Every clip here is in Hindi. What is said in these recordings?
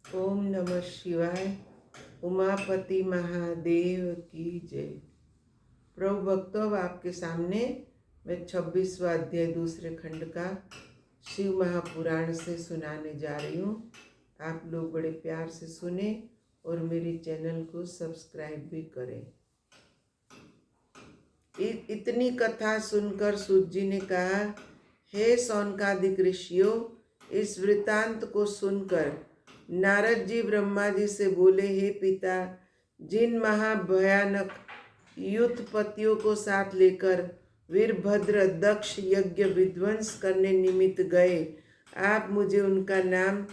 ओम नमः शिवाय। उमापति महादेव की जय। प्रभु भक्तों, अब आपके सामने मैं 26वां अध्याय दूसरे खंड का शिव महापुराण से सुनाने जा रही हूँ। आप लोग बड़े प्यार से सुने और मेरे चैनल को सब्सक्राइब भी करें। इतनी कथा सुनकर सूत जी ने कहा, हे सौनकादिक ऋषियों, इस वृतांत को सुनकर नारद जी ब्रह्मा जी से बोले, हे पिता, जिन महाभयानक युद्धपतियों को साथ लेकर वीरभद्र दक्ष यज्ञ विध्वंस करने निमित्त गए, आप मुझे उनका नाम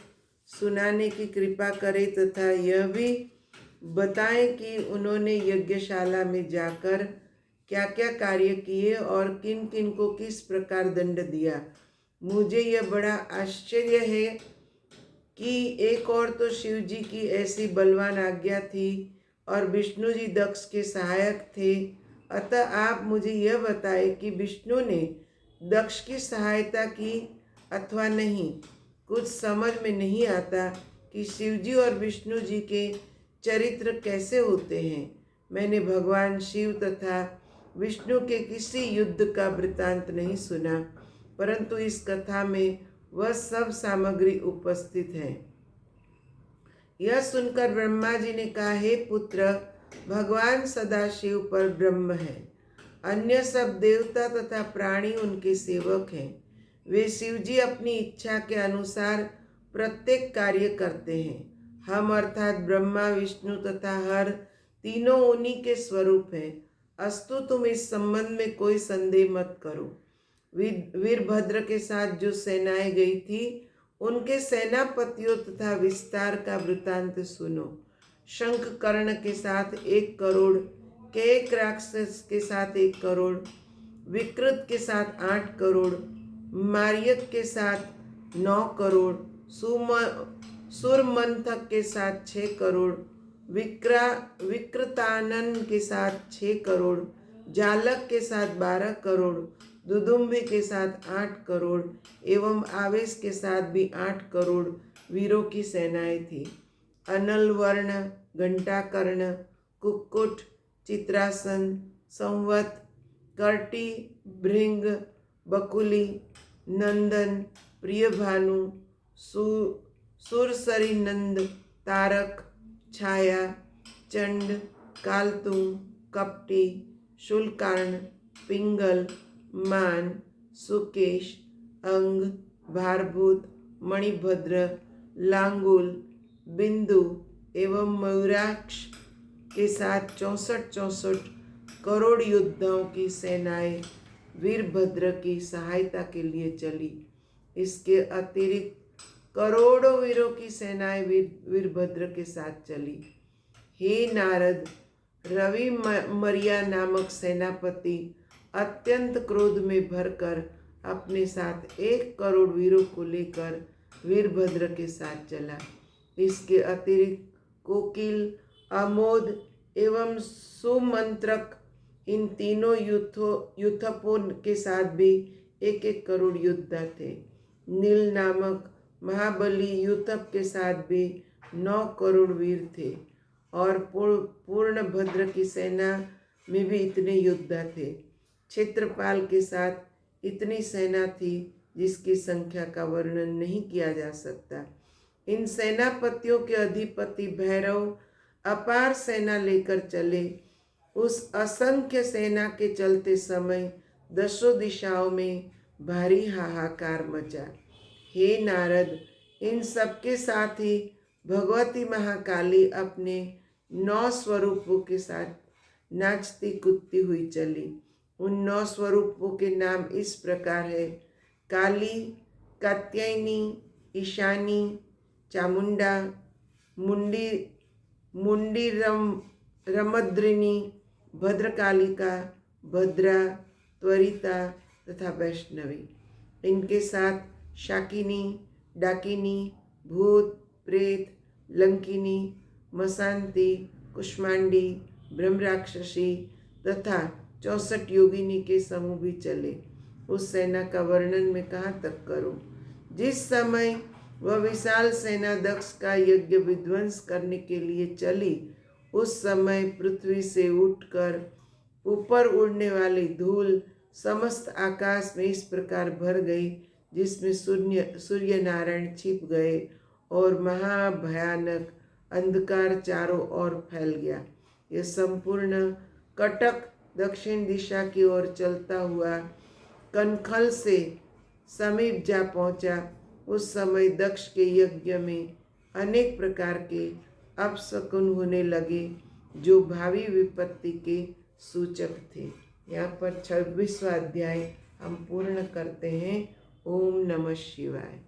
सुनाने की कृपा करें तथा यह भी बताएं कि उन्होंने यज्ञशाला में जाकर क्या क्या कार्य किए और किन किन को किस प्रकार दंड दिया। मुझे यह बड़ा आश्चर्य है कि एक और तो शिव जी की ऐसी बलवान आज्ञा थी और विष्णु जी दक्ष के सहायक थे। अतः आप मुझे यह बताएं कि विष्णु ने दक्ष की सहायता की अथवा नहीं। कुछ समझ में नहीं आता कि शिव जी और विष्णु जी के चरित्र कैसे होते हैं। मैंने भगवान शिव तथा विष्णु के किसी युद्ध का वृतांत नहीं सुना, परंतु इस कथा में वह सब सामग्री उपस्थित है। यह सुनकर ब्रह्मा जी ने कहा, हे पुत्र, भगवान सदाशिव पर ब्रह्म है, अन्य सब देवता तथा प्राणी उनके सेवक हैं। वे शिव जी अपनी इच्छा के अनुसार प्रत्येक कार्य करते हैं। हम अर्थात ब्रह्मा विष्णु तथा हर तीनों उन्हीं के स्वरूप हैं। अस्तु, तुम इस संबंध में कोई संदेह मत करो। वीरभद्र के साथ जो सेनाएं गई थी, उनके सेनापतियों तथा विस्तार का वृतांत सुनो। शंखकर्ण के साथ 1 करोड़, केक राक्षस के साथ 1 करोड़, विकृत के साथ 8 करोड़, मार्यक के साथ 9 करोड़, सुरमंथक के साथ 6 करोड़, विकृतानन के साथ 6 करोड़, जालक के साथ 12 करोड़, दुदुम्बी के साथ 8 करोड़ एवं आवेश के साथ भी 8 करोड़ वीरों की सेनाएं थी। अनलवर्ण, घंटाकर्ण, कुक्कुट, चित्रासन, संवत, कर्टी, भृंग, बकुली, नंदन, प्रियभानु, सुरसरी नंद, तारक, छाया, चंड, कालतुंग, कपटी, शूलकर्ण, पिंगल, मान, सुकेश, अंग, भारभूत, मणिभद्र, लांगुल, बिंदु एवं मयूराक्ष के साथ 64 करोड़ योद्धाओं की सेनाएं वीरभद्र की सहायता के लिए चली। इसके अतिरिक्त करोड़ों वीरों की सेनाएं वीरभद्र के साथ चली। हे नारद, रवि मरिया नामक सेनापति अत्यंत क्रोध में भरकर अपने साथ 1 करोड़ वीरों को लेकर वीरभद्र के साथ चला। इसके अतिरिक्त कोकिल, अमोद एवं सुमंत्रक, इन तीनों युद्धपों के साथ भी 1 करोड़ योद्धा थे। नील नामक महाबली युद्धप के साथ भी 9 करोड़ वीर थे और पूर्णभद्र की सेना में भी इतने योद्धा थे। क्षेत्रपाल के साथ इतनी सेना थी जिसकी संख्या का वर्णन नहीं किया जा सकता। इन सेनापतियों के अधिपति भैरव अपार सेना लेकर चले। उस असंख्य सेना के चलते समय 10 दिशाओं में भारी हाहाकार मचा। हे नारद, इन सबके साथ ही भगवती महाकाली अपने 9 स्वरूपों के साथ नाचती कूदती हुई चली। उन 9 स्वरूपों के नाम इस प्रकार है: काली, कात्यायनी, ईशानी, चामुंडा, मुंडी रमद्रिनी, भद्रकालिका, भद्रा, त्वरिता तथा वैष्णवी। इनके साथ शाकिनी, डाकिनी, भूत, प्रेत, लंकिनी, मशांति, कुष्मांडी, ब्रह्मराक्षसी तथा 64 योगिनी के समूह भी चले। उस सेना का वर्णन मैं कहाँ तक करूं। जिस समय वह विशाल सेना दक्ष का यज्ञ विध्वंस करने के लिए चली। उस समय पृथ्वी से उठकर ऊपर उड़ने वाली धूल समस्त आकाश में इस प्रकार भर गई जिसमें सूर्य नारायण छिप गए और महाभयानक अंधकार चारों ओर फैल गया। यह संपूर्ण कटक दक्षिण दिशा की ओर चलता हुआ कनखल से समीप जा पहुंचा। उस समय दक्ष के यज्ञ में अनेक प्रकार के अपशकुन होने लगे जो भावी विपत्ति के सूचक थे। यहाँ पर 26वां अध्याय हम पूर्ण करते हैं। ओम नमः शिवाय।